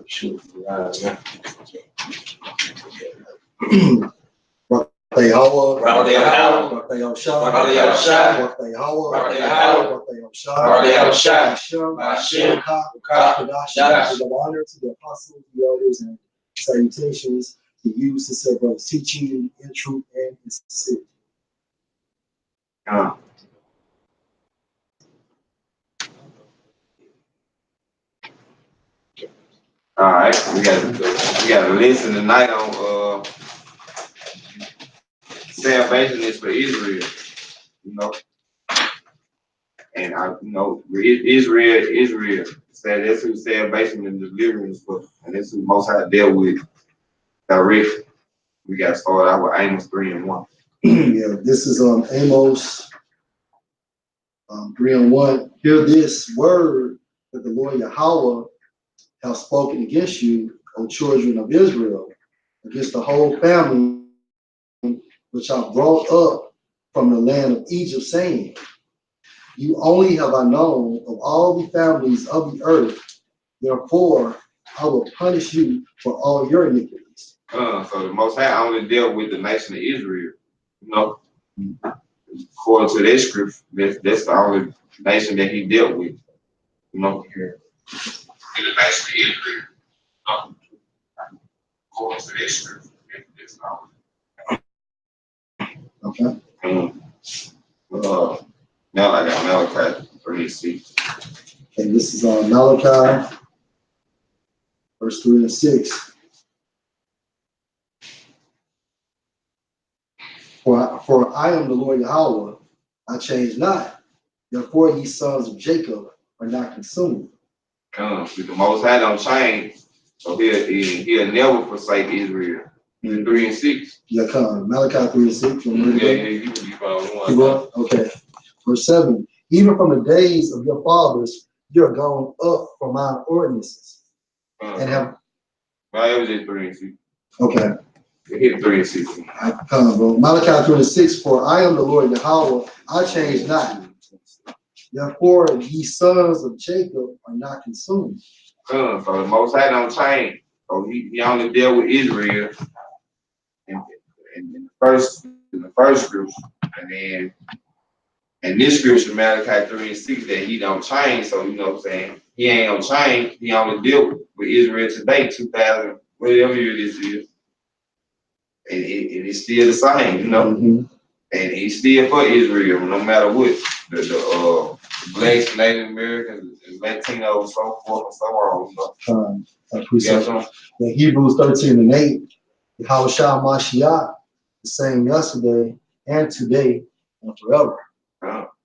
Sure. Honor to the apostles, the elders, and salutations to you, sincere brothers, teaching you in truth and in sincerity. All right, we got a lesson tonight on salvation is for Israel, you know, and Israel said that's who salvation and deliverance for, and that's who Most High dealt with directly. We got to start out with Amos 3:1. Yeah, this is Amos 3:1. Hear this word that the Lord Yahweh have spoken against you, O children of Israel, against the whole family which I brought up from the land of Egypt, saying, you only have I known of all the families of the earth, therefore I will punish you for all your iniquities. So the Most High only dealt with the nation of Israel, you know. According to that scripture, that's the only nation that he dealt with, you know. The nation of Israel, according to that scripture, that's the only. Okay. Now I got Malachi 3:6. And this is Malachi, verse 3 and 6. For I am the Lord Yahweh, I change not. Therefore, ye sons of Jacob are not consumed. The Most High don't change, so he'll never forsake Israel. 3 and 6. Yeah, come. Malachi 3 and 6. You follow one. Okay. Verse 7. Even from the days of your fathers, you are gone up from mine ordinances. And have. Well, it was just 3 and 6. Okay. Hit 3 and 6. Malachi 3 and 6. For I am the Lord Yahweh, I change not. Therefore, ye sons of Jacob are not consumed. So the Most High don't change. So he only dealt with Israel in the first scripture, and then in this scripture, Malachi 3 and 6, that he don't change. So you know what I'm saying? He ain't gonna change. He only dealt with Israel today, 2000, whatever year this is. And it's still the same, you know. And he's still for Israel, no matter what. The blacks, Native Americans, Latinos, so forth and so on. The Hebrews 13 and 8, Yahushua Mashiach, the same yesterday and today and forever.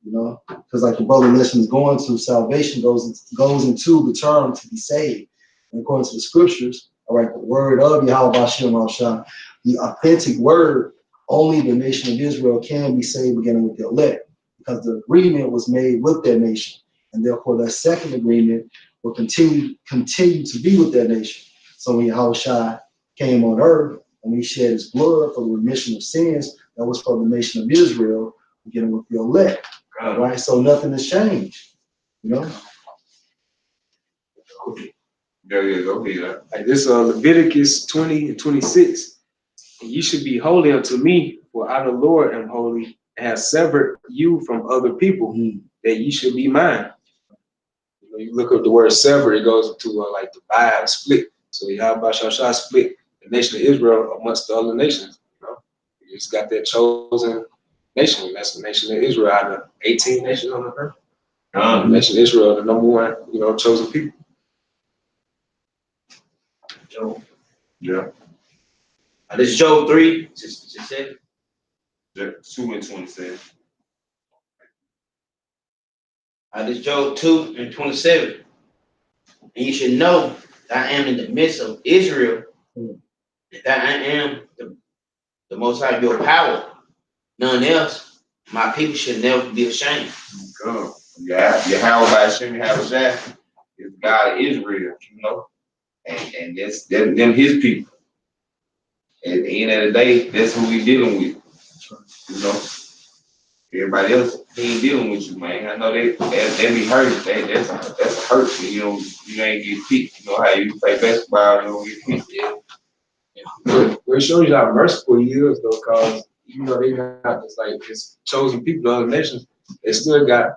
You know, because like the brother lesson is going to, salvation goes into the term to be saved. And according to the scriptures, all right, the word of Yahweh Mashiach, the authentic word, only the nation of Israel can be saved, beginning with the elect, because the agreement was made with that nation, and therefore that second agreement will continue to be with that nation. So when Yahushua came on earth and he shed his blood for the remission of sins, that was for the nation of Israel, beginning with the elect. All right, so nothing has changed, you know. Like this Leviticus 20 and 26. And you should be holy unto me, for I the Lord am holy, and have severed you from other people, that you should be mine. You know, you look up the word sever, it goes to like divide, split. So Yahweh Shah split the nation of Israel amongst the other nations. You know, you just got that chosen nation. That's the nation of Israel out of 18 nations on the earth. The nation of Israel, the number one, you know, chosen people. Job. Yeah. This is Job 3, 7. 2 and 27. This is Job 2 and 27. And you should know that I am in the midst of Israel, and that I am the Most High, your power. None else. My people should never be ashamed. Yeah, Yahweh by Hashem Yahushua is God of Israel, you know, and that's them his people. At the end of the day, that's who we dealing with, you know. Everybody else he ain't dealing with you, man. I know they be hurt. That's a hurt when you ain't get picked. You know how you play basketball, you don't get picked. Yeah. But it shows you how merciful he is, though, because even though they got this, like, it's chosen people of other nations, they still got a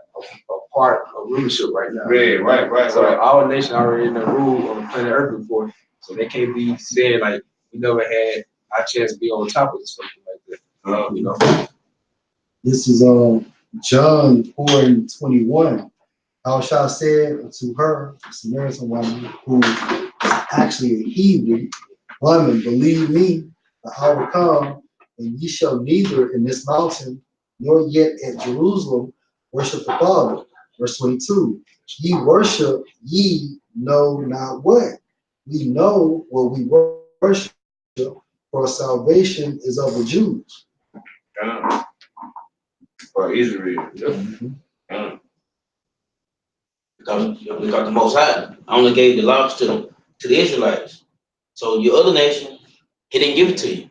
part of rulership right now. Yeah, right. So our nation already in the rule on the planet Earth before, so they can't be saying like we never had our chance to be on top of something like that. You know. This is John 4:21. Al-Shah said to her, the Samaritan woman, who is actually a Hebrew woman, believe me, the hour come, and ye shall neither in this mountain nor yet at Jerusalem worship the Father. Verse 22. Ye worship, ye know not what. We know what we worship, for salvation is of the Jews. For Israel. Because the Most High only gave the laws to the Israelites. So your other nation, he didn't give it to you.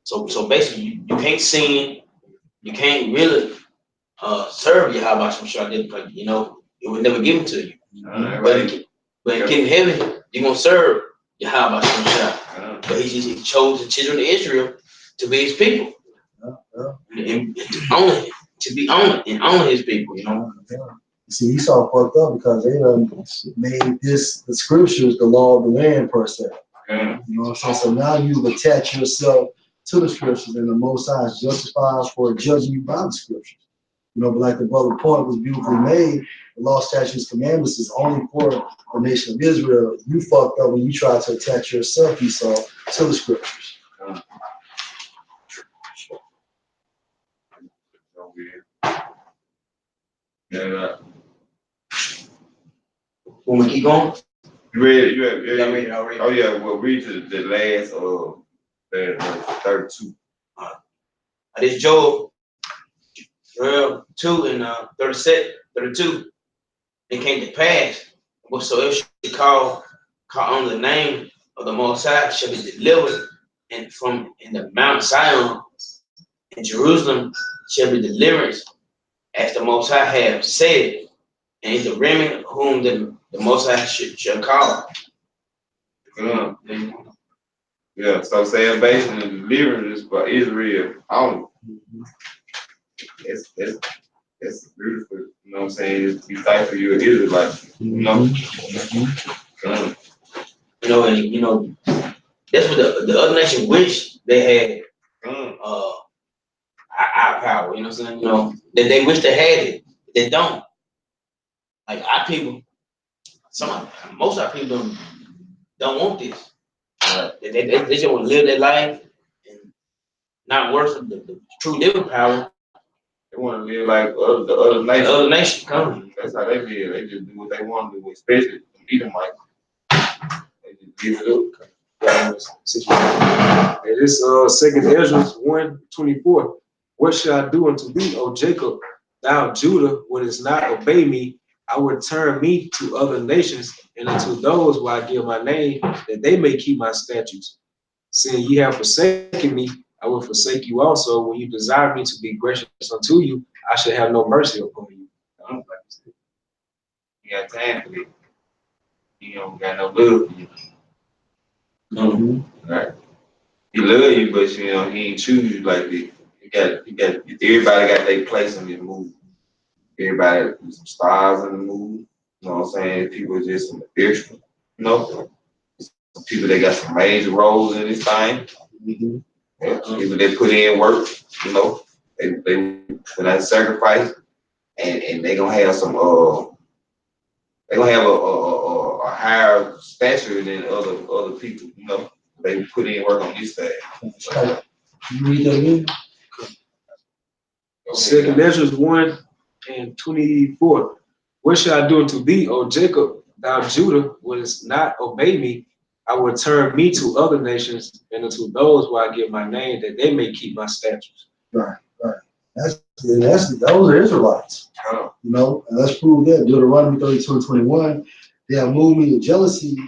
So basically, you can't sin, you can't really serve Yahweh Shah because you know it was never given to you. But in heaven, you're gonna serve Yahweh Shah. But he chose the children of Israel to be his people. And to be honored and honor his people, you know. See, Esau fucked up because they done made this the scriptures the law of the land per se. You know what I'm saying? So now you've attached yourself to the scriptures, and the Most High is justified for judging you by the scriptures. You know, but like the brother point was beautifully made, the law, statutes, commandments is only for the nation of Israel. You fucked up when you tried to attach yourself, Esau, to the scriptures. Yeah. When we keep going, You read it already. Oh yeah, we'll read to the last verse 32. This Joel 2 and 32. It came to pass, whatsoever shall call on the name of the Most High shall be delivered, and from in the Mount Zion in Jerusalem shall be deliverance, as the Most High have said, and the remnant whom the Most High shall call. Yeah, so salvation and deliverance is for Israel only. That's beautiful. You know what I'm saying? It's be thankful you're an Israelite. You know? You know, that's what the other nation wish they had our power, you know what I'm saying? You know, that they wish they had it. They don't. Like our people, most of our people don't want this. They just want to live their life and not worship the true living power. They want to live like the other nation. The other nation come. That's how they live. They just do what they want to do, especially the Edomites. They just give it up. And this second Ezra 1:24. What shall I do unto thee, O Jacob? Thou Judah, wouldst not obey me, I would turn me to other nations, and unto those will I give my name, that they may keep my statutes. Seeing ye have forsaken me, I will forsake you also. When you desire me to be gracious unto you, I shall have no mercy upon you. You got time for it. You don't got no love for you. Right. He love you, but you know, he ain't choose you like this. Everybody got their place in this movie. Everybody, some stars in the movie. You know what I'm saying? People just some extra. You know? Some people that got some major roles in this thing. Yeah, people that put in work, you know, they put that sacrifice, and they gonna have some they gonna have a higher stature than other people, you know. They put in work on this side. You read that again? Second Ezra 1:24. What shall I do unto thee, O Jacob? Thou Judah, wouldst not obey me, I will turn me to other nations, and unto those will I give my name, that they may keep my statutes. Right. Those are Israelites. You know, and let's prove that. Deuteronomy 32:21. They have moved me to jealousy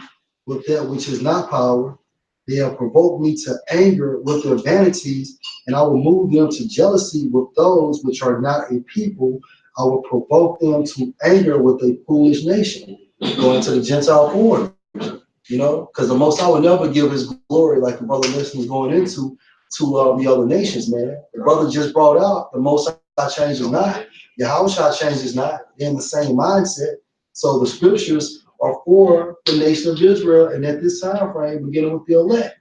with that which is not power. They have provoked me to anger with their vanities, and I will move them to jealousy with those which are not a people. I will provoke them to anger with a foolish nation, going to the Gentile foreigners. Because the Most High will never give his glory like the brother Listen was going into to the other nations, man. The brother just brought out the Most High changes not, Yahushua changes not. They're in the same mindset. So the scriptures are for the nation of Israel, and at this time frame, beginning with the elect.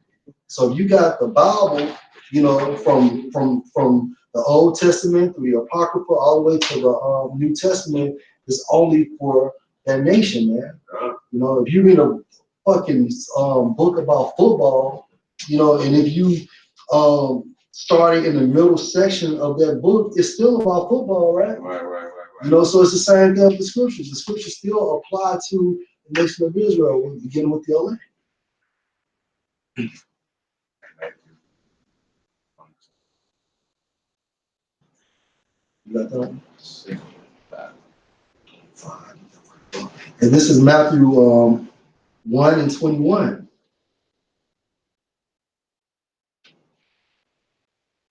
So if you got the Bible, from the Old Testament through the Apocrypha all the way to the New Testament, is only for that nation, man. If you read a fucking book about football, and if you starting in the middle section of that book, it's still about football, right? Right. So it's the same thing with the scriptures. The scriptures still apply to the nation of Israel, beginning with the elect. You got that one? 5. And this is Matthew 1 and 21.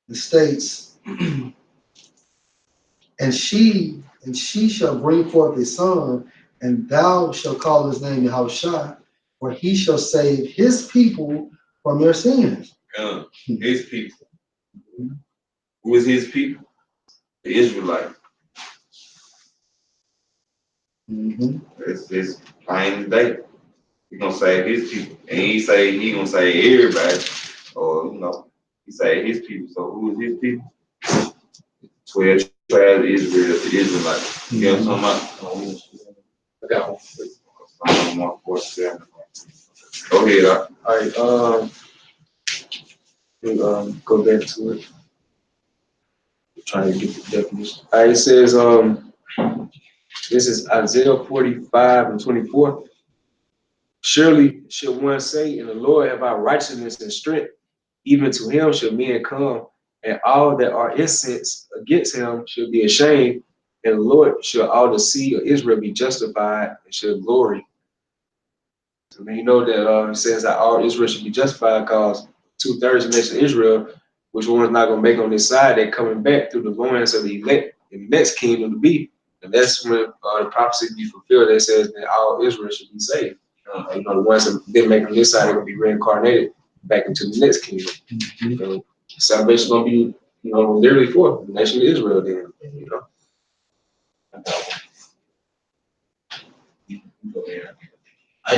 It states, and she shall bring forth a son, and thou shalt call his name Yahushua, for he shall save his people from their sins. His people. Who is his people? The Israelite. It's plain as day. He's gonna save his people. And he say he gonna save everybody. Or he say his people. So who is his people? 12 tribes of Israel, the Israelites. You know what I'm talking about? I got one. Psalm 147. Go ahead. All right. We'll go back to it. Trying to get the definition. All right. It says, this is Isaiah 45 and 24. Surely shall one say, in the Lord have I righteousness and strength. Even to him shall men come, and all that are incensed against him shall be ashamed. And the Lord shall all the seed of Israel be justified and shall glory. So then you know that it says that all Israel should be justified because 2/3 of the nation of Israel, which one's not going to make on this side, they're coming back through the loins of the elect in the next kingdom to be. And that's when the prophecy be fulfilled that says that all Israel should be saved. The ones that didn't make on this side are going to be reincarnated back into the next kingdom. So salvation is going to be, literally for the nation of Israel then,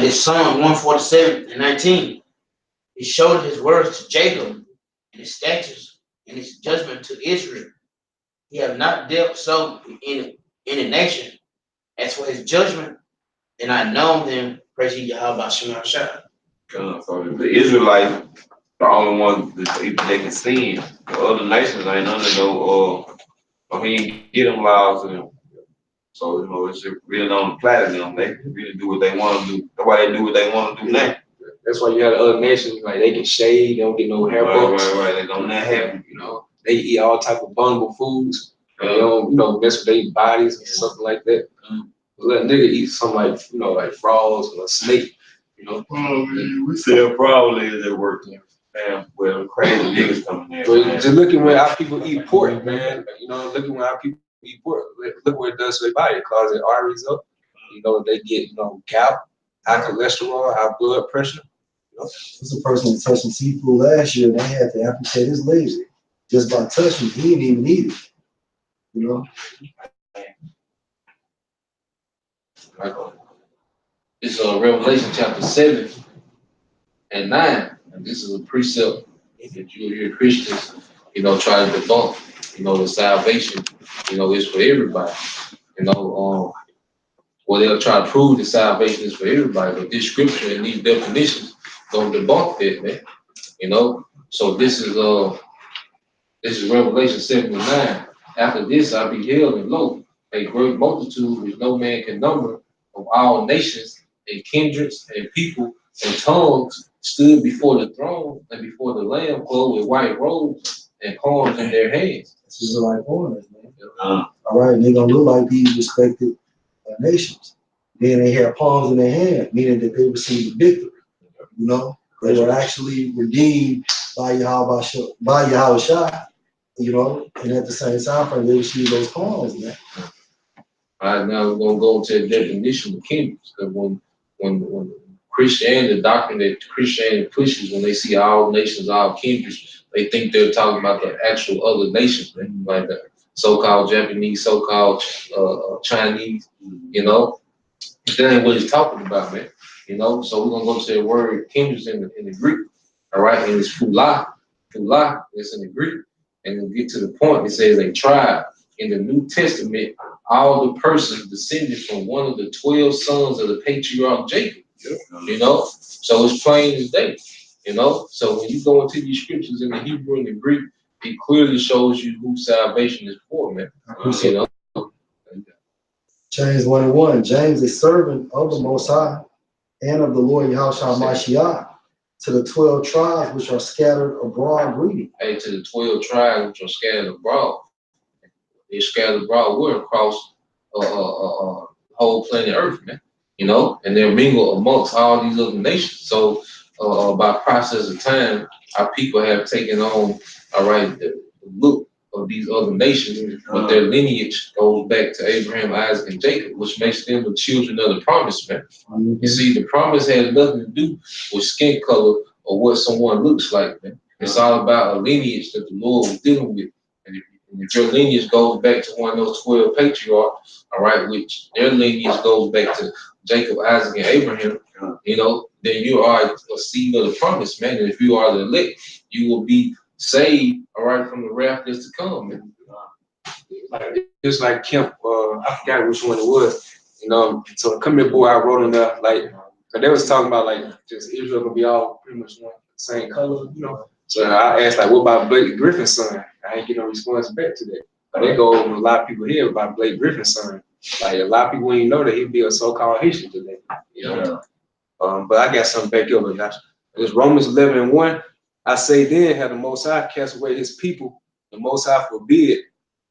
This Psalm 147 and 19. He showed his words to Jacob, and his statutes and his judgment to Israel. He have not dealt so in a nation. As for his judgment, and I know them, praise ye Yahweh Shema Shah. So the Israelites, the only ones that they can sin. The other nations ain't under he ain't get them laws to them. So, it's really don't apply to them. They can really do what they want to do. That's why they do what they want to do now. That's why you have the other nations, like they can shave, they don't get no haircuts. Right. They don't not have, They eat all type of vulnerable foods. They don't, mess with their bodies and something like that. Let a nigga eat something like frogs or a snake, we sell frog legs at work. Man, well, crazy niggas coming there. But just looking where our people eat pork, man. Looking where our people eat pork. Look what it does to their body. It causes their arteries up. They get, gout, high cholesterol, high blood pressure. There's a person that touched some seafood last year, and they had to amputate his legs just by touching. He didn't even need it. It's Revelation chapter 7 and 9. And this is a precept that you hear Christians, try to debunk, the salvation, is for everybody. They'll try to prove the salvation is for everybody, but this scripture and these definitions don't debunk that, man. So this is Revelation 7 and 9. After this I beheld, and lo, a great multitude which no man can number, of all nations and kindreds and people and tongues, stood before the throne and before the Lamb, clothed with white robes and palms in their hands. This is like foreigners, man. All right, and they're gonna look like these respected nations. Then they have palms in their hand, meaning that they received the victory. They were actually redeemed by Yahushua, and at the same time frame, they received those palms, man. All right, now we're gonna go into the definition of kingdoms. Because when Christianity, the doctrine that Christianity pushes, when they see all nations, all kindreds, they think they're talking about the actual other nations, man, like the so-called Japanese, so-called Chinese, you know. That ain't what he's talking about, man. You know, so we're gonna go to the word kindreds in the Greek, all right, and it's phula, it's in the Greek, and then get to the point. It says a tribe. In the New Testament, all the persons descended from one of the 12 sons of the patriarch Jacob. You know, so it's plain as day. You know, so when you go into these scriptures in the Hebrew and the Greek, it clearly shows you who salvation is for, man. You know. James 1:1. James, a servant of the Most High and of the Lord Yahushua Mashiach, to the 12 tribes which are scattered abroad, greeting. Hey, to the 12 tribes which are scattered abroad. They're scattered abroad. We're across whole planet Earth, man. You know, and they're mingled amongst all these other nations. So, by process of time, our people have taken on, all right, the look of these other nations, but their lineage goes back to Abraham, Isaac, and Jacob, which makes them the children of the promise, man. You see, the promise has nothing to do with skin color or what someone looks like, man. It's all about a lineage that the Lord was dealing with. And if your lineage goes back to one of those 12 patriarchs, all right, which their lineage goes back to Jacob, Isaac, and Abraham, you know, then you are a seed of the promise, man. And if you are the elect, you will be saved, all right, from the wrath that's to come, man. Like just like Kemp, I forgot which one it was. You know, so the Come Here Boy, I wrote in there, like, cause they was talking about like just Israel gonna be all pretty much one same color, you know. So I asked like, what about Blake Griffin's son? I ain't get no response back to that. But they go over a lot of people here about Blake Griffin's son. Like a lot of people didn't know that he'd be a so-called Haitian today. You know. But I got something back over, guys. It's Romans 11:1. I say then, have the Most High cast away his people, the Most High forbid.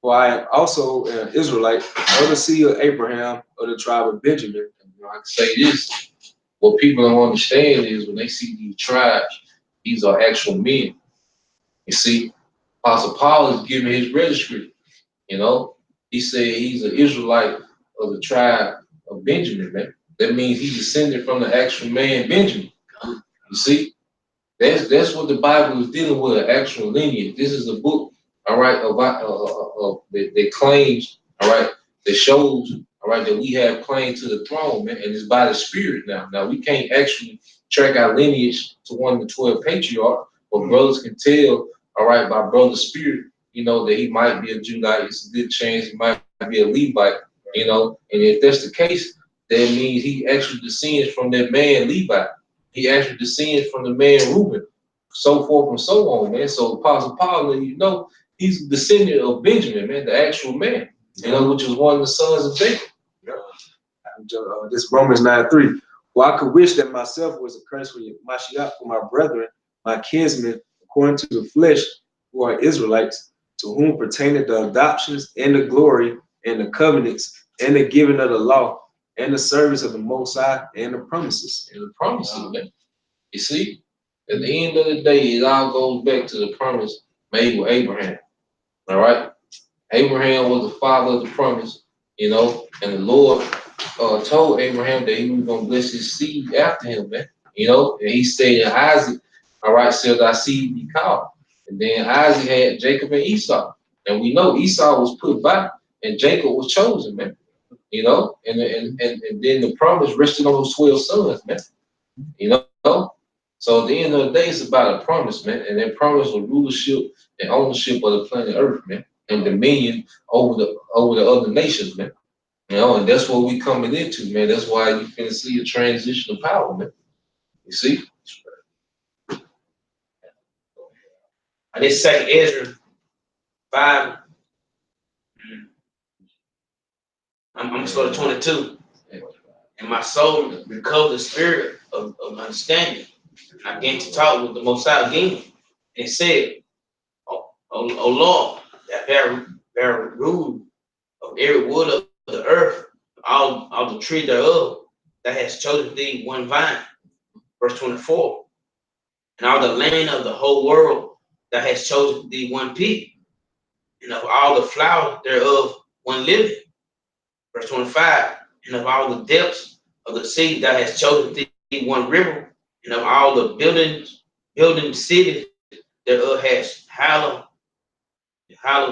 For I am also an Israelite, of the seed of Abraham, of the tribe of Benjamin. You know, I can say this. What people don't understand is when they see these tribes, these are actual men. You see, Apostle Paul is giving his registry. You know, he said he's an Israelite of the tribe of Benjamin, man. That means he's descended from the actual man Benjamin. You see, that's what the Bible is dealing with, an actual lineage. This is a book, all right, that claims, all right, that shows, all right, that we have claim to the throne, man, and it's by the Spirit now. Now, we can't actually track our lineage to one of the 12 patriarchs, but brothers can tell, all right, by brother's spirit, you know, that he might be a Judite. It's a good chance he might be a Levite, you know, and if that's the case, that means he actually descends from that man Levi. He actually descends from the man Reuben, so forth and so on, man. So Apostle Paul, you know, he's a descendant of Benjamin, man, the actual man, you know, which was one of the sons of Jacob. This Romans 9:3. Well, I could wish that myself was a curse for Mashiach, for my brethren, my kinsmen, according to the flesh, who are Israelites, to whom pertaineth the adoptions and the glory and the covenants and the giving of the law and the service of the Most High and the promises. And the promises, man. You see, at the end of the day, it all goes back to the promise made with Abraham. All right? Abraham was the father of the promise, you know, and the Lord told Abraham that he was going to bless his seed after him, man. You know, and he said, Isaac, all right, shall thy seed be called. And then Isaac had Jacob and Esau. And we know Esau was put by and Jacob was chosen, man. You know, and then the promise rested on those 12 sons, man. You know? So at the end of the day, it's about a promise, man. And that promise of rulership and ownership of the planet Earth, man. And dominion over the other nations, man. You know, and that's what we coming into, man. That's why you can see a transition of power, man. You see? And this second Ezra 5. I'm gonna start at 22. And my soul recovered the spirit of understanding. I began to talk with the Most High again. And it said, oh Lord, that very root of every wood of the earth, all the tree thereof, that has chosen thee one vine. Verse 24. And all the land of the whole world, that has chosen thee one pig. And of all the flowers thereof, one lily. Verse 25, and of all the depths of the sea thou hast chosen thee one river, and of all the building cities thereof hast hallowed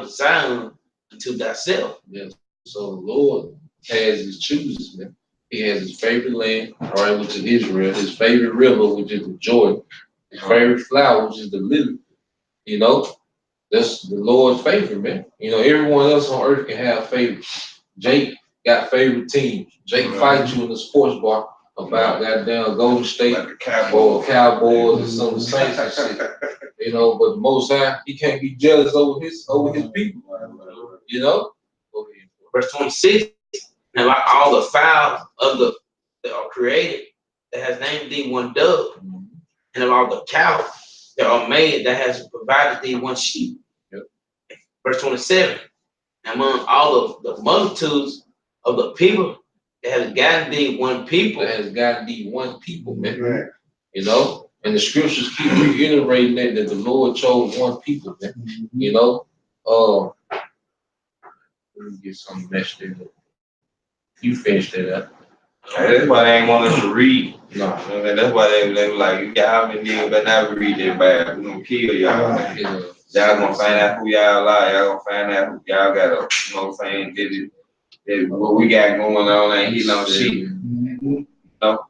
Zion unto thyself. Yes. So the Lord has his chooses, man. He has his favorite land, all right, which is Israel, his favorite river, which is the Jordan, his favorite flower, which is the lily. You know, that's the Lord's favorite, man. You know, everyone else on earth can have favorites. Jake got favorite teams. Jake fights you in the sports bar about goddamn Golden State Like the or Cowboys or some of the Saints and shit. You know, but the Most High, he can't be jealous over his people. You know? Verse 26, and about all the fowls of the that are created, that has named thee one dove, and of all the cows that are made, that has provided thee one sheep. Yep. Verse 27, among all of the multitudes of the people that has gotten thee one people. That has gotten thee one people, man. Right. You know? And the scriptures keep reiterating that the Lord chose one people, man. You know? Let me get some meshed in there. You finished it up. Hey, that's why they ain't want us to read. No. That's why they were like, you got how many niggas better not read that bad. We're gonna kill y'all. Man. Y'all gonna find out who y'all are. Y'all gonna find out who y'all got a, you know what I'm saying? What we got going on ain't he no shit. And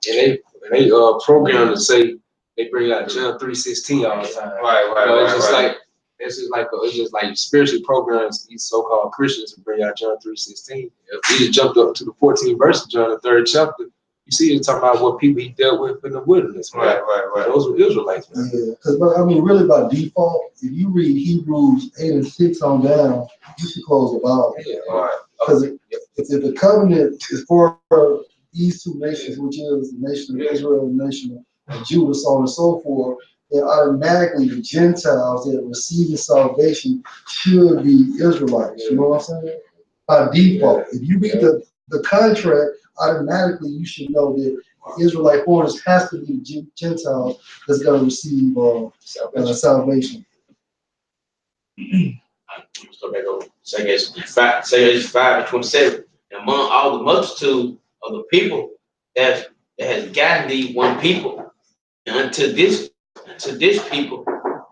they program to say they bring out John 3:16 all the time. Right. It's just like spiritually programs these so-called Christians to bring out John 3:16. We just jumped up to the 14th verse of John, the 3rd chapter. You see, it's talking about what people he dealt with in the wilderness. Right. Those were Israelites, man. Yeah, because I mean, really by default, if you read Hebrews 8 and 6 on down, you should close the Bible. Yeah. Right. Because if the covenant is for these two nations, which is the nation of Israel and the nation of Judah, so on and so forth, then automatically the Gentiles that are receiving salvation should be Israelites. You know what I'm saying? By default, if you read the contract, automatically you should know that the Israelite foreigners has to be the Gentiles that's going to receive salvation. So back over. Say 5 and 27. And among all the multitude of the people that has gotten thee one people, and unto this people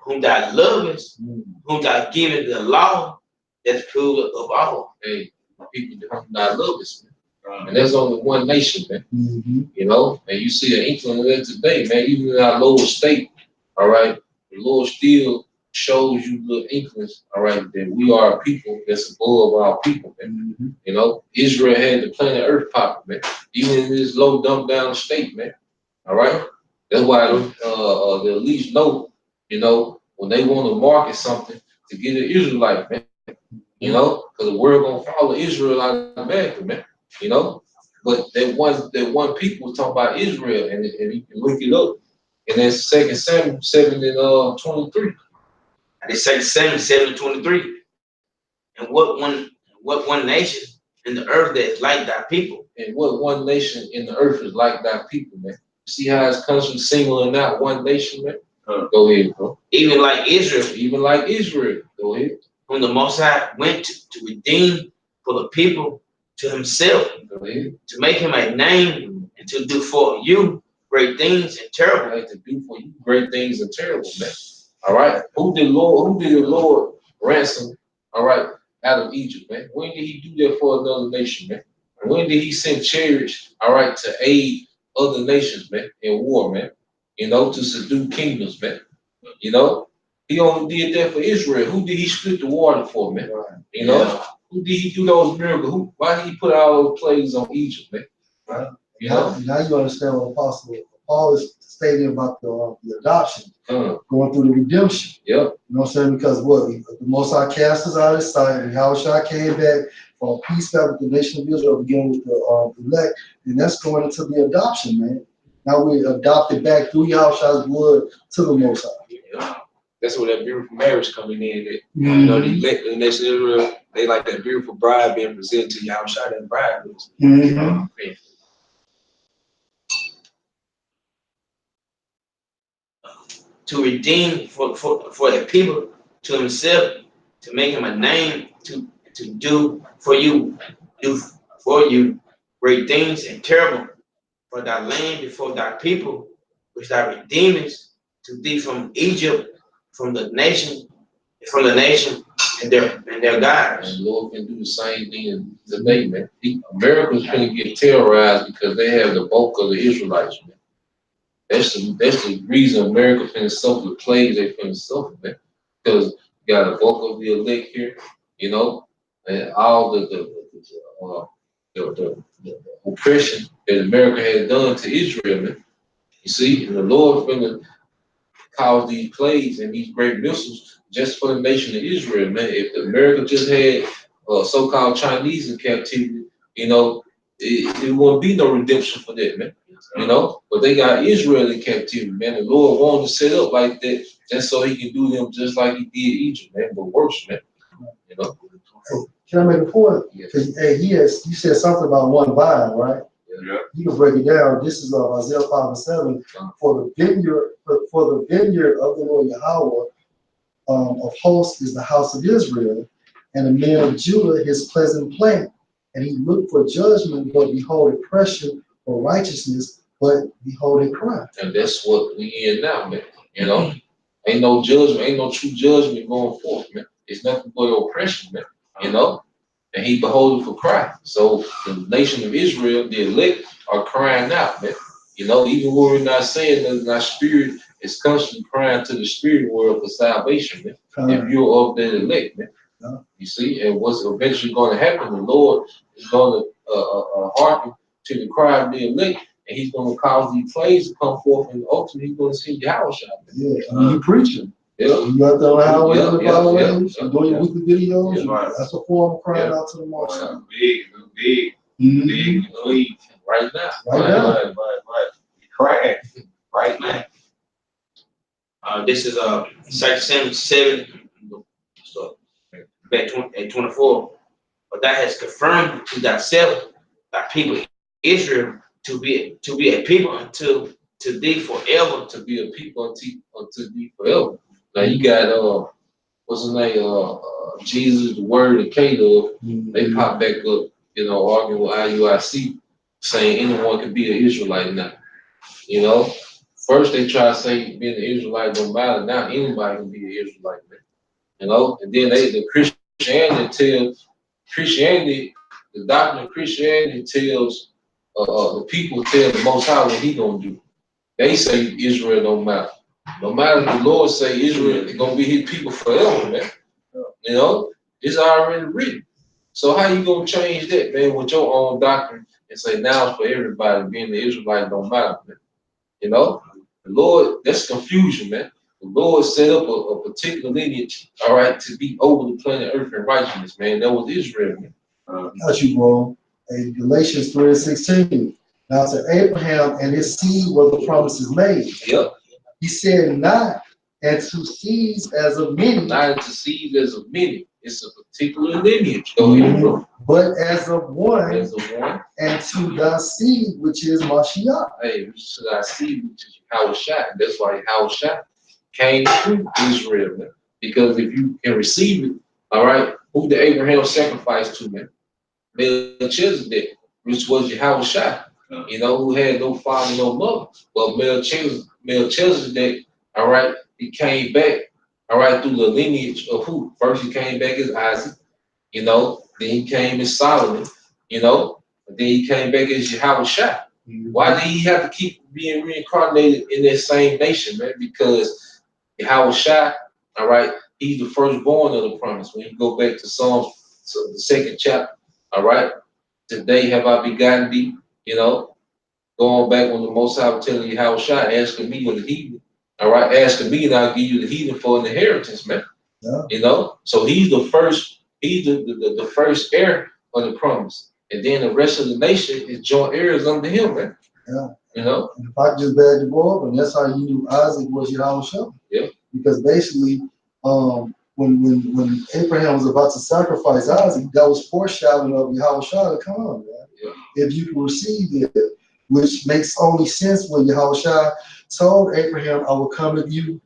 whom thou lovest, whom thou givest the law, that's true of all. Hey, people whom thou lovest, man. And there's only one nation, man. You know, and you see an inkling of that today, man. Even in our lower state, all right, the Lord still shows you little inklings, all right, that we are a people that's above our people, man. You know, Israel had the planet Earth popping, man. Even in this low, dumbed down state, man. All right, that's why they at least know, you know, when they want to market something to get an Israelite, man. You know, because the world gonna follow Israel automatically, man. You know, but that one people was talking about Israel, and you can look it up, and that's 2 Samuel 7 and 23. And they say 7 and 23. And what one nation in the earth that is like thy people? And what one nation in the earth is like thy people, man? See how it comes from singling out one nation, man? Go ahead, bro. Even like Israel. Even like Israel. Go ahead. Whom the Most High went to redeem for the people to himself. Go ahead. To make him a name and to do for you great things and terrible. Right, to do for you great things and terrible, man. All right. Who did the Lord ransom, all right, out of Egypt, man? When did he do that for another nation, man? When did he send chariots, all right, to aid other nations, man, in war, man? You know, to subdue kingdoms, man. You know, he only did that for Israel. Who did he split the water for, man? You know, who did he do those miracles? Why did he put all those plagues on Egypt, man? Right. You know? Now you understand what Apostle Paul is stating about the adoption, going through the redemption. Yep. You know what I'm saying? Because the Most High cast us out of his sight, and Yahushua came back for a peace with the nation of Israel, beginning with the elect, and that's going into the adoption, man. Now we adopted back through Yahushua's blood to the Most High. Yeah. That's where that beautiful marriage coming in. That, you know, the nation of Israel, they like that beautiful bride being presented to Yahushua, that bride was. To redeem for the people to himself, to make him a name, to do for you before you great things and terrible for thy land before thy people, which thou redeemest to thee from Egypt, from the nation, and their gods. And the Lord can do the same thing today, man. America's gonna get terrorized because they have the bulk of the Israelites, man. That's the reason America finna suffer the plagues they finna suffer, man. Because you got a bulk of the elect here, you know, and all the oppression that America has done to Israel, man. You see, and the Lord finna cause these plagues and these great missiles just for the nation of Israel, man. If America just had so-called Chinese in captivity, you know, it wouldn't be no redemption for that, man. You know, but they got Israel in captivity, man. The Lord wanted to set up like that just so he can do them just like he did Egypt, man, but worse, man. You know. Can I make a point? Yeah. Hey, you said something about one vine, right? Yeah. You can break it down. This is Isaiah 5:7. For the vineyard of the Lord Yahweh of hosts is the house of Israel, and the men of Judah his pleasant plant. And he looked for judgment, but behold oppression, for righteousness, but behold a crime. And that's what we in now, man. You know, ain't no judgment, ain't no true judgment going forth, man. It's nothing but oppression, man. You know, and he beholding for cry. So the nation of Israel, the elect, are crying out, man. You know, even when we're not saying that our spirit is constantly crying to the spirit world for salvation, man. If you're of that elect, man. You see, and what's eventually going to happen, the Lord is going to hearken to the cry of the elect, and he's going to cause these plagues to come forth, and ultimately he's going to send you house shot. Yeah, you preaching. Yeah. You out there on the highway Yeah, on the yeah, byways, yeah, you doing your weekly videos. Yeah, right. That's a form of crying out to the Most High. Big, please. Right now. Right now. Right. You crying right now. This is 2 Samuel 7, so back 24. But thou hast confirmed to thyself, thy people Israel, to be a people unto thee forever. To be a people unto thee forever. Now you got what's his name? Jesus, the Word, and Caleb. They pop back up, you know, arguing with IUIC, saying anyone can be an Israelite now. You know, first they try to say being an Israelite don't matter. Now anybody can be an Israelite, man. You know, and then the the doctrine of Christianity tells the people tell the Most High what he gonna do. They say Israel don't matter. No matter if the Lord say Israel is gonna be his people forever, man. You know, it's already written. So how you gonna change that, man, with your own doctrine and say now it's for everybody being the Israelite don't matter, man? You know, the Lord, that's confusion, man. The Lord set up a particular lineage, all right, to be over the planet Earth in righteousness, man. That was Israel, man. Got you, bro. In Galatians 3:16. Now to Abraham and his seed were the promises made. Yep. He said not and to seeds as of many. Not to seed as of many. It's a particular lineage. Go ahead, bro. But as of one, As of one. and to thy seed, which is Mashiach. Hey, to thy seed, which is Yahushua. That's why Yahushua came through Israel, man. Because if you can receive it, all right, who did Abraham sacrifice to, man? Melchizedek, which was Yahushua, you know, who had no father, no mother. But Melchizedek, all right, he came back, all right, through the lineage of who? First he came back as Isaac, you know, then he came as Solomon, you know, and then he came back as Yahushua. Why did he have to keep being reincarnated in that same nation, man? Because Yahushua, all right, he's the firstborn of the promise. When you go back to Psalms, so the second chapter, all right, today have I begotten thee, you know, going back when the Most High was telling you Yahushua, asking me with the heathen, all right, asking me and I'll give you the heathen for an inheritance, man. Yeah. You know, so he's the first, he's the first heir of the promise. And then the rest of the nation is joint heirs under him, man. Yeah. You know? And if I just beg to go up, and that's how you knew Isaac was Yahushua. Yeah. Because basically, when Abraham was about to sacrifice Isaac, that was foreshadowing of Yahushua to come, man. Yeah. If you can receive it, which makes only sense when Yahushua told Abraham, I will come to you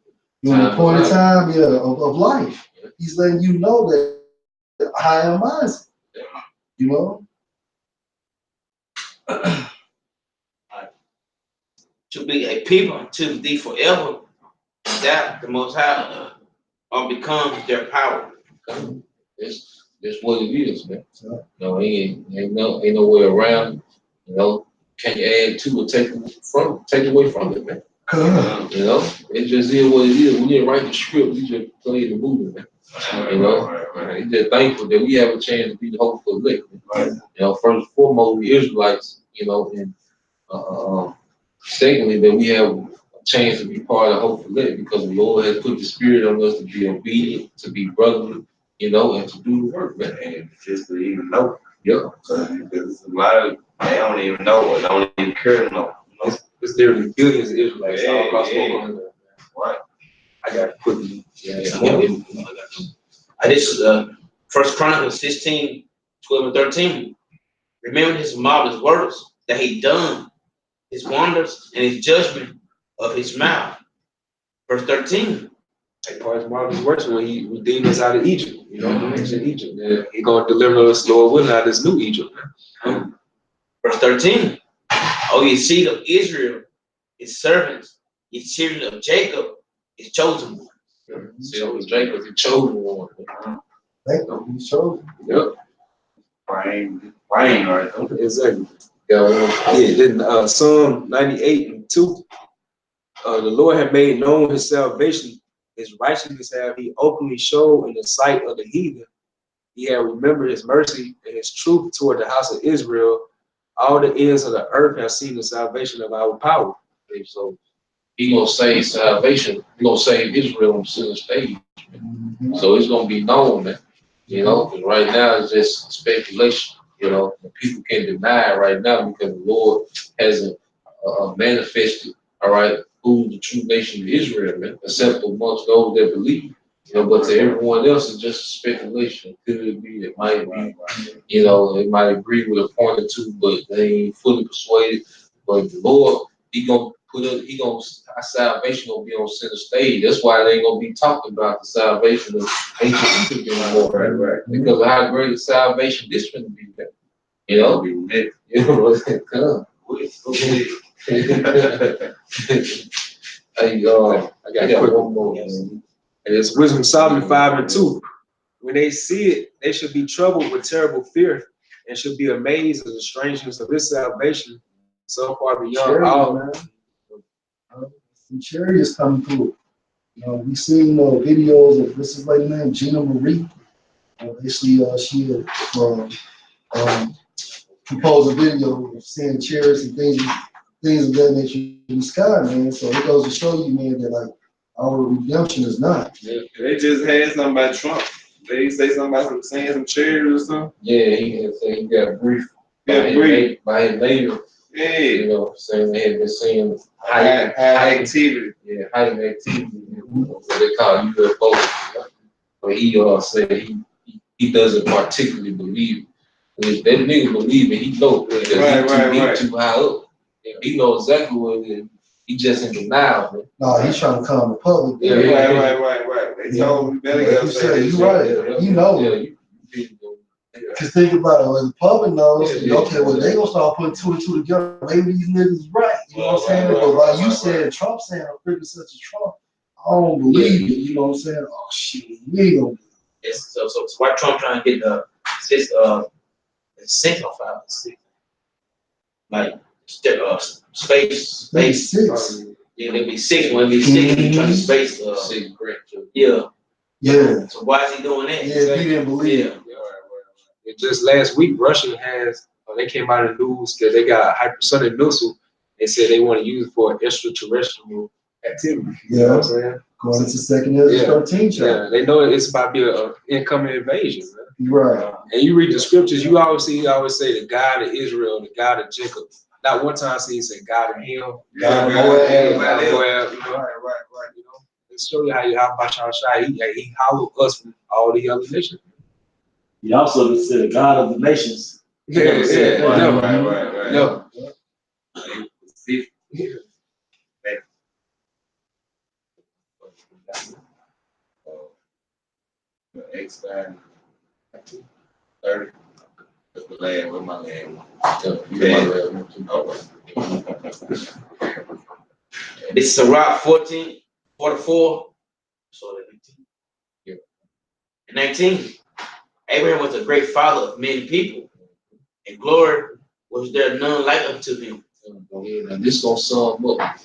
in the appointed time of life. Yeah. He's letting you know that I am Isaac. Yeah. You know? To be a people to thee forever, that the Most High becomes their power. That's what it is, man. No, ain't no way around it. You know, can you add to or take away from it, man? You know, it just is what it is. We didn't write the script, we just played the movie, man. You know, it's just thankful that we have a chance to be the hopeful elect. You know, first and foremost, we Israelites, you know, and secondly, that we have a chance to be part of the hopeful elect because the Lord has put the spirit on us to be obedient, to be brotherly, you know, and to do the work, man. And just to even know. Yeah. Because a lot of they don't even know or don't even care to know. It's literally billions of Israelites all across the Yeah. world. Right. I got to put you. This is First Chronicles 16, 12 and 13. Remember his marvelous works that he done, his wonders and his judgment of his mouth. Verse 13. Like part of marvelous works when he redeemed us out of Egypt. You know, he mentioned Egypt. Yeah. He gonna deliver us, Lord willing, out of this new Egypt. Verse 13. Oh, ye seed of Israel, his servants, ye children of Jacob, his chosen one. See, it was Jacob, the chosen one. Thank you. He's chosen. Yep. Fine, right? Exactly. Then Psalm 98 and 2. The Lord had made known his salvation, his righteousness have he openly showed in the sight of the heathen. He had remembered his mercy and his truth toward the house of Israel. All the ends of the earth have seen the salvation of our power. And so he gonna save salvation. He gonna save Israel on the center stage. So it's gonna be known, man. You know, because right now it's just speculation. You know, and people can't deny it right now because the Lord hasn't manifested. All right, who the true nation of Israel, man, except amongst those that believe. You know, but to everyone else, it's just speculation. Could it be? It might be. You know, they might agree with a point or two, but they ain't fully persuaded. But the Lord, our salvation gonna be on center stage. That's why they ain't gonna be talking about the salvation of ancient Egypt anymore, right? Because of how great the salvation this gonna be, man. You know, you know, come. Hey, I got one more. And it's Wisdom Solomon 5 and 2. When they see it, they should be troubled with terrible fear and should be amazed at the strangeness of his salvation so far beyond all. Some chariots coming through. You know, we seen videos of this is lady named Gina Marie. Basically, she composed a video of seeing chariots and things of that nature in the sky, man. So it goes to show you, man, that like our redemption is not. Yeah, they just had something about Trump. They say something about saying some chariots or something. Yeah, he got briefed by his neighbor. Yeah. You know, saying they had been seeing high activity. Yeah, high activity. What they call UFO. But he said he doesn't particularly believe it. If that nigga believe it, he know that he too high up. And he knows exactly what it is. He just in denial, man. No, he's trying to calm the public. Yeah, right. They told me better get upset. You right. You know. Because think about it, when the public knows, okay, well, they gonna start putting two and two together. Maybe these niggas is right. You know what I'm saying? But like you said, Trump saying a figure such as Trump, I don't believe it. You know what I'm saying? Oh shit, we ain't gonna do it. So why Trump trying to get the six on 5 and 6? Like space. Six. Yeah, there'll be 6. When it be 6, he trying to space 6 grand. Yeah. So why is he doing that? Yeah, he didn't believe it. And just last week, Russia they came out of the news because they got a hypersonic missile. They said they want to use it for extraterrestrial activity. You know what I'm saying? Going into second Ezra 13 chapter. Yeah, they know it's about to be an incoming invasion, man. Right. And you read the scriptures, you always say the God of Israel, the God of Jacob. Not one time see he said God of him, God of Moab, right. You know, let's show you how much our shy he hollowed us from all the other nations. He also said God of the nations. Right. No. X-9 30. the last with my last one. Yeah, you got my last one too. This is Sirach 14:44. So 19. Yeah. 19. Abraham was a great father of many people, and glory was there none like unto him. And this gonna sum up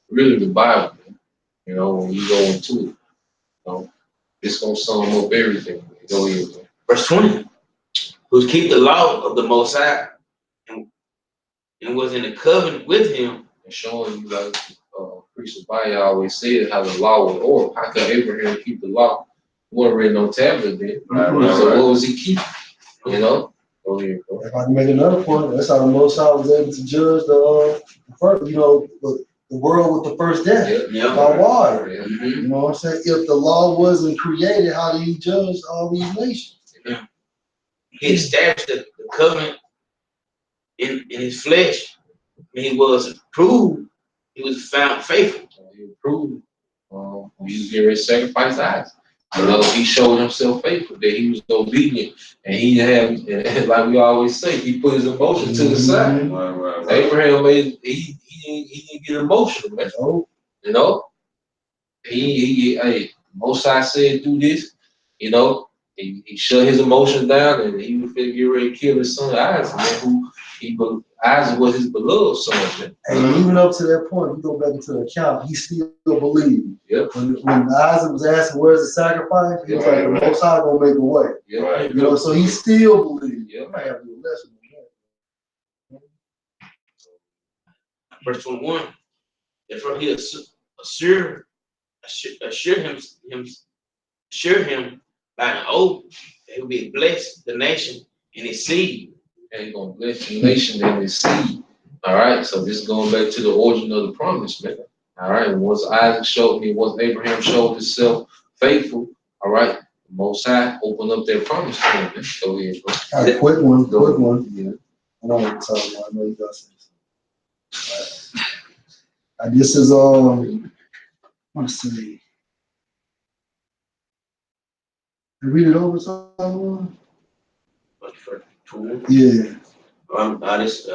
really the Bible, man. You know, when you go into it, you know, this gonna sum up everything. Go ahead, man. Verse 20. Who keep the law of the Most High and was in a covenant with him. And showing you like Priest Abaya always said how the law was ordered. How could Abraham keep the law? It wasn't written on tablet then. So what was he keeping? You know? Go ahead, bro. If I can make another point, that's how the Most High was able to judge the first, the world with the first death Yeah. by water. Yeah. You know what I'm saying? If the law wasn't created, how do you judge all these nations? Yeah. He established the covenant in his flesh. When he was proved, he was found faithful. He proved he was getting ready to sacrifice Isaac. You know, he showed himself faithful, that he was obedient, and he had, and like we always say, he put his emotion to the side. Right. Abraham he didn't get emotional, man. You know, hey, Most High said do this. You know, he shut his emotions down, and he was finna get ready to kill his son Isaac, man. Isaac was his beloved son, man. And even up to that point, we go back into the account, he still believed. Yep. When Isaac was asking, where's the sacrifice? He was like, the Most High gonna make a way. Yep. Right. You know, so he still believed. Yep. I might have to do a lesson on that. Verse 21. Therefore he assure him by an oath that he will be blessed the nation and his seed. And he's gonna bless the nation and his seed. All right. So this is going back to the origin of the promise, man. All right. And once Abraham showed himself faithful, all right, the Most High opened up their promise to him. Man. Go ahead, bro. All right, quick one. Yeah. I know what I'm talking about. I know you got something. This is let's see. Read it over someone. Yeah. This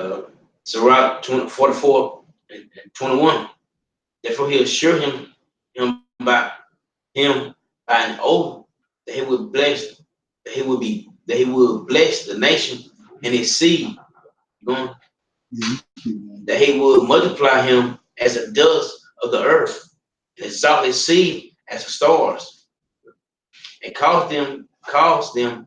Sirach 44 and 21. Therefore he assured him by an oath that he would bless the nation and his seed. That he would multiply him as the dust of the earth, and exalt his seed as the stars, and cause them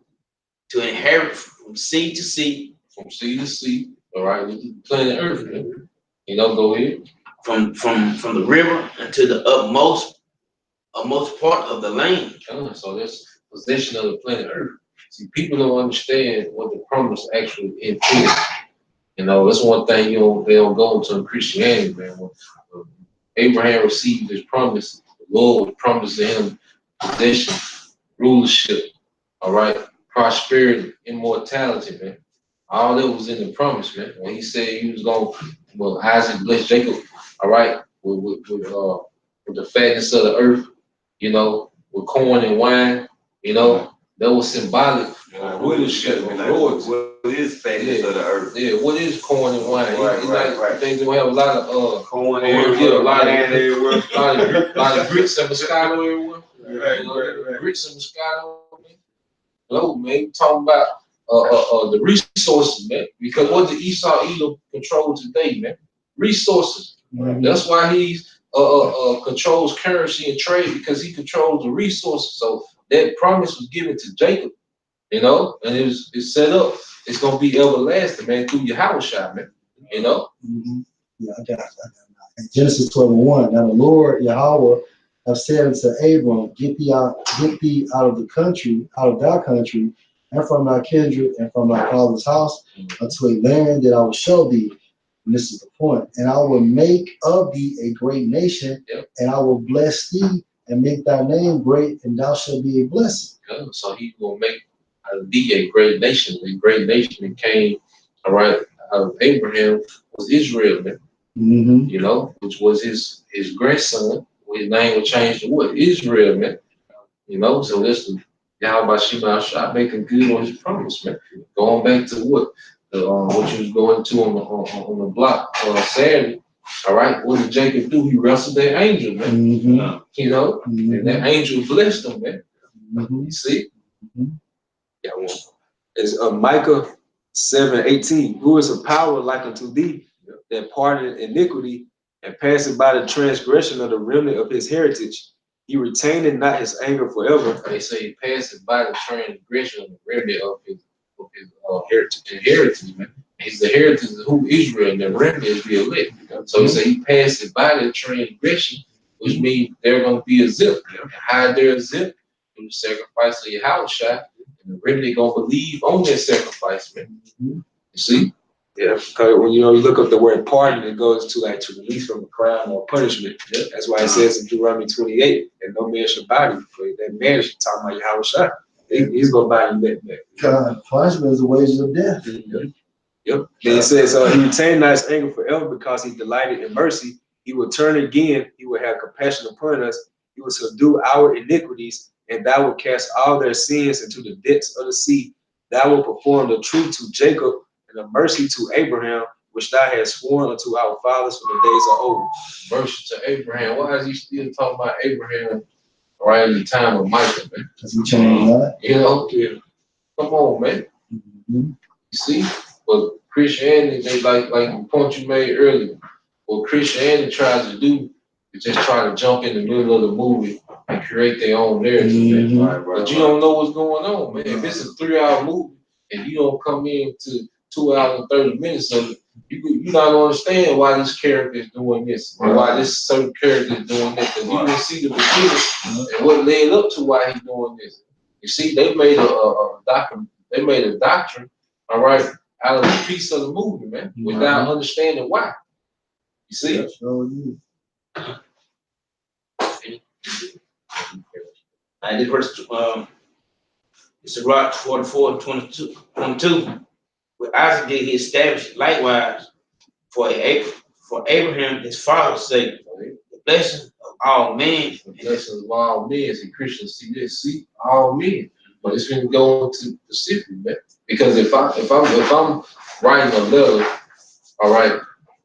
to inherit from sea to sea. From sea to sea. All right. With the planet Earth, man. You know, go ahead. From the river unto the utmost part of the land. So that's possession of the planet Earth. See, people don't understand what the promise actually entails. You know, that's one thing they don't go into in Christianity, man. When Abraham received his promise, the Lord would promise to him possession, rulership, all right, prosperity, immortality, man. All that was in the promise, man. When he said he was Isaac blessed Jacob, all right, with the fatness of the earth, you know, with corn and wine, you know, that was symbolic. What is fatness of the earth? Yeah, what is corn and wine? Right. Things that have a lot of Corn a lot of grits and Moscato everywhere. Right. Grits and Moscato. Hello, man. We talking about the resources, man. Because what the Esau Edom control today, man? Resources. Mm-hmm. That's why he controls currency and trade, because he controls the resources. So that promise was given to Jacob, you know, and it's set up. It's gonna be everlasting, man, through your house shop, man. You know. Mm-hmm. Yeah, I got it. Genesis 12:1. Now the Lord Yahweh have said unto Abram, get thee out of the country, out of thy country, and from thy kindred, and from thy father's house, unto a land that I will show thee. And this is the point. And I will make of thee a great nation, and I will bless thee, and make thy name great, and thou shalt be a blessing. Yeah, so he will make thee a great nation. A great nation that came, all right, out of Abraham was Israel, man. Mm-hmm. You know, which was his grandson. His name was changed to what? Israel, man. You know, so that's Yahweh Shema Shah making good on his promise, man. Going back to what you was going to on the block Saturday. All right, what did Jacob do? He wrestled that angel, man. You know, and that angel blessed him, man. You see? Yeah, well, it's Micah 7:18. Who is a power like unto thee that pardoned iniquity and passing by the transgression of the remnant of his heritage? He retained not his anger forever. They say he passing by the transgression of the remnant of his heritage, man. He's the heritage of who Israel, and the remnant is the elect. So he said he passing by the transgression, which means they're gonna be a zip. Hide their zip from the sacrifice of your house shot, and the remnant gonna believe on that sacrifice, man. You see? Yeah, because when you look up the word pardon, it goes to like to release from a crime or punishment. Yeah. That's why it says in Deuteronomy 28 that no man should buy you. That man should talk about Yahweh Shah. He's gonna buy you that back. God, punishment is the wages of death. Yep. Then it says, he retained not his anger forever because he delighted in mercy. He will turn again. He will have compassion upon us. He will subdue our iniquities, and thou will cast all their sins into the depths of the sea. Thou will perform the truth to Jacob and the mercy to Abraham, which thou hast sworn unto our fathers from the days of old. Mercy to Abraham. Why is he still talking about Abraham right in the time of Micah, man? Because he changed that. You know? Yeah. Come on, man. You see? But Christianity, they like the point you made earlier. What Christianity tries to do is just try to jump in the middle of the movie and create their own narrative. But you don't know what's going on, man. If it's a 3-hour movie and you don't come in to 2 hours and 30 minutes of it, you're not gonna understand why this character is doing this or why this certain character is doing that. Because you will see the beginning and what led up to why he's doing this. You see, they made a doctrine, all right, out of a piece of the movie, man, without understanding why. You see? And this verse, it's a rock 44, 22, where Isaac did he established likewise for Abraham, his father's sake, the blessing of all men. The blessing of all men. See, Christians see this, see all men. But it's going to go into specific, man. Because if I'm writing a letter, all right,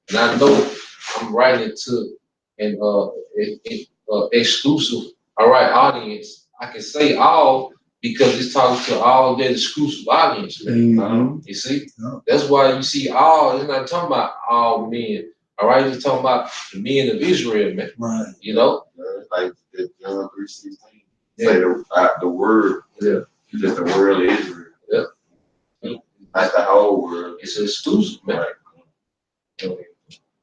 and I know I'm writing it to an exclusive, all right, audience, I can say all because it's talking to all that exclusive audience, man. You see? That's why you see all, it's not talking about all men, all right? It's talking about the men of Israel, man. Right. You know? Like the John 3:16. Say the word, just the world of Israel. Yeah. Not the whole world. It's exclusive, man.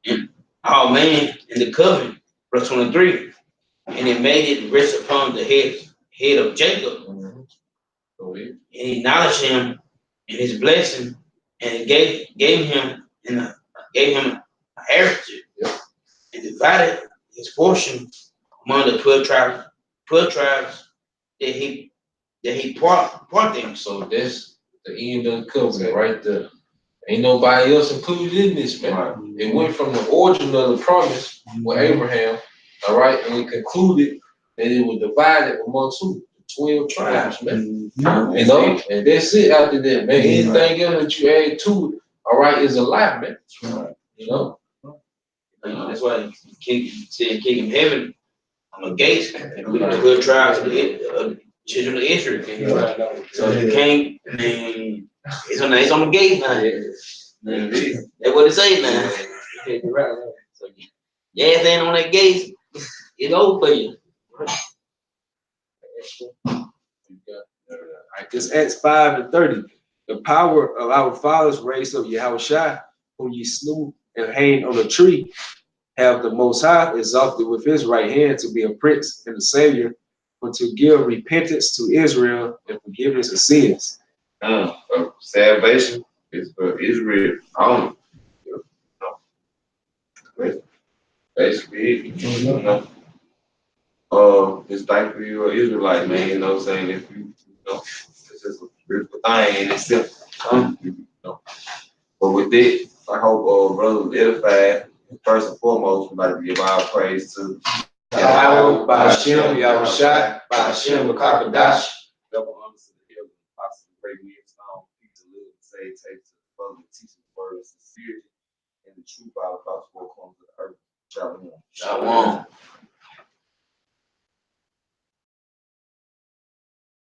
And all men in the covenant, verse 23, and it made it rest upon the head of Jacob. And he acknowledged him in his blessing, and it gave him a heritage, and divided his portion among the 12 tribes that he part them. So that's the end of the covenant right there. Ain't nobody else included in this, man. It went from the origin of the promise with Abraham, all right, and it concluded that it was divided amongst who? 12 tribes, man. You know, and that's it after that, man. Anything else that you add to it, all right, is a lie, man. You know? That's why he said in kingdom heaven on the gates, and we the 12 tribes of the children of Israel. So you can't, man, it's on the gate now. That's what it say now. So, yeah, ain't on that gate, it's over for you. This Acts 5:30. The power of our fathers raised up Yahweh Shai, whom ye slew and hanged on a tree, have the Most High exalted with his right hand to be a prince and a savior, for to give repentance to Israel and forgiveness of sins. Salvation is for Israel only. Basically, it's like for you, Israelite, man, you know what I'm saying? If it's just a beautiful thing and it's simple, But with it, I hope brothers edified. First and foremost, we'd like to give our praise to Yahweh, by Hashem, Yahweh Shai, by Hashem, Kakadash. faith takes to further teach the word of sincerity and the truth out across four corners of the earth. Shalom. Shalom.